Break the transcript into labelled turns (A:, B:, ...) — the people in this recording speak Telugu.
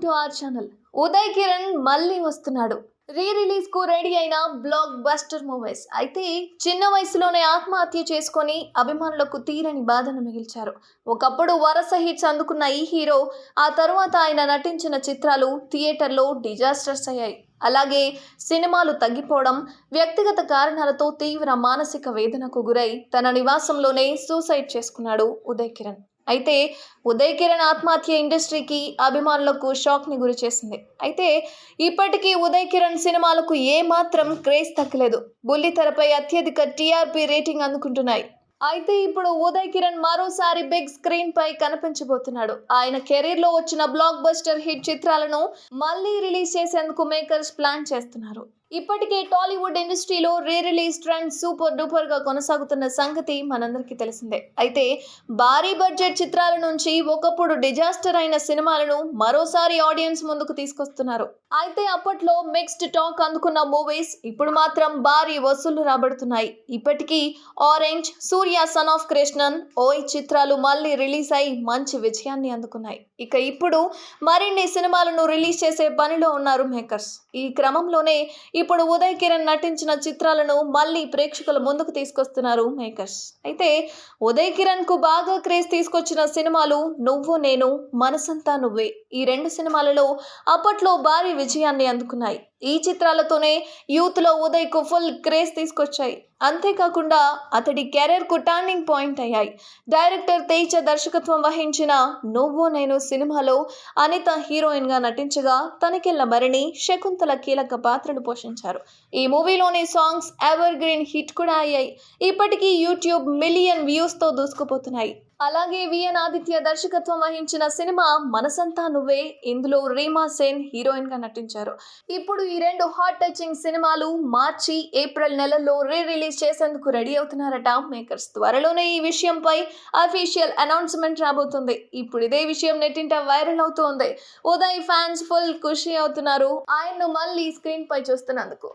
A: To our channel. Uday Kiran మళ్ళీ వస్తున్నాడు. రిలీజ్ కు రెడీ అయిన బ్లాక్ బస్టర్ మూవీస్. అయితే చిన్న వయసులోనే ఆత్మహత్య చేసుకొని అభిమానులకు తీరని బాధను మిగిల్చారు. ఒకప్పుడు వరుస హిట్స్ అందుకున్న ఈ హీరో ఆ తరువాత ఆయన నటించిన చిత్రాలు థియేటర్లో డిజాస్టర్స్ అయ్యాయి. అలాగే సినిమాలు తగ్గిపోవడం, వ్యక్తిగత కారణాలతో తీవ్ర మానసిక వేదనకు గురై తన నివాసంలోనే సూసైడ్ చేసుకున్నాడు ఉదయ్ కిరణ్. అయితే ఉదయ్ కిరణ్ ఆత్మహత్య ఇండస్ట్రీకి, అభిమానులకు షాక్ని గురి చేసింది. అయితే ఇప్పటికీ ఉదయ్ కిరణ్ సినిమాలకు ఏమాత్రం క్రేజ్ తగ్గలేదు. బుల్లితెరపై అత్యధిక టీఆర్పీ రేటింగ్ అందుకుంటున్నాయి. అయితే ఇప్పుడు ఉదయ్ కిరణ్ మరోసారి బిగ్ స్క్రీన్ పై కనిపించబోతున్నాడు. ఆయన కెరీర్ లో వచ్చిన బ్లాక్ బస్టర్ హిట్ చిత్రాలను మళ్ళీ రిలీజ్ చేసేందుకు మేకర్స్ ప్లాన్ చేస్తున్నారు. ఇప్పటికే టాలీవుడ్ ఇండస్ట్రీలో రిలీజ్ ట్రెండ్ సూపర్ డూపర్ గా కొనసాగుతున్న సంగతి మనందరికీ తెలిసిందే. అయితే భారీ బడ్జెట్ చిత్రాల నుంచి ఒకప్పుడు డిజాస్టర్ అయిన సినిమాలను మరోసారి ఆడియన్స్ ముందుకు తీసుకొస్తున్నారు. అయితే అప్పట్లో మిక్స్డ్ టాక్ అందుకున్న మూవీస్ ఇప్పుడు మాత్రం భారీ వసూళ్లు రాబడుతున్నాయి. ఇప్పటికీ orange, Surya son of Krishnan, ఓయ్ చిత్రాలు మళ్ళీ రిలీజ్ అయి మంచి విజయాన్ని అందుకున్నాయి. ఇక ఇప్పుడు మరిన్ని సినిమాలను రిలీజ్ చేసే పనిలో ఉన్నారు మేకర్స్. ఈ క్రమంలోనే ఇప్పుడు ఉదయ్ కిరణ్ నటించిన చిత్రాలను మళ్ళీ ప్రేక్షకుల ముందుకు తీసుకొస్తున్నారు మేకర్స్. అయితే ఉదయ్ కిరణ్ కు బాగా క్రేజ్ తీసుకొచ్చిన సినిమాలు నువ్వు నేను, మనసంతా నువ్వే. ఈ రెండు సినిమాలలో అప్పట్లో భారీ విజయాన్ని అందుకున్నాయి. ఈ చిత్రాలతోనే యూత్ లో ఉదయ్ కు ఫుల్ క్రేజ్ తీసుకొచ్చాయి. అంతేకాకుండా అతడి కెరీర్ కు టర్నింగ్ పాయింట్ అయ్యాయి. డైరెక్టర్ తేజ దర్శకత్వం వహించిన నువ్వు నేను సినిమాలో అనిత హీరోయిన్ గా నటించగా, తనికెళ్ల భరణి, శకుంతల కీలక పాత్రలు పోషించారు. ఈ మూవీలోని సాంగ్స్ ఎవర్ గ్రీన్ హిట్ కూడా అయ్యాయి. ఇప్పటికీ యూట్యూబ్ మిలియన్ వ్యూస్ తో దూసుకుపోతున్నాయి. అలాగే విఎన్ ఆదిత్య దర్శకత్వం వహించిన సినిమా మనసంతా నువ్వే. ఇందులో రీమా సేన్ హీరోయిన్ గా నటించారు. ఇప్పుడు ఈ రెండు హాట్ టచింగ్ సినిమాలు మార్చి, ఏప్రిల్ నెలల్లో రిలీజ్ చేసేందుకు రెడీ అవుతున్నారట మేకర్స్. త్వరలోనే ఈ విషయంపై అఫీషియల్ అనౌన్స్మెంట్ రాబోతుంది. ఇప్పుడు ఇదే విషయం నెట్టింట వైరల్ అవుతోంది. ఉదయ్ ఫ్యాన్స్ ఫుల్ ఖుషి అవుతున్నారు ఆయన్ను మళ్ళీ స్క్రీన్ పై చూస్తున్నందుకు.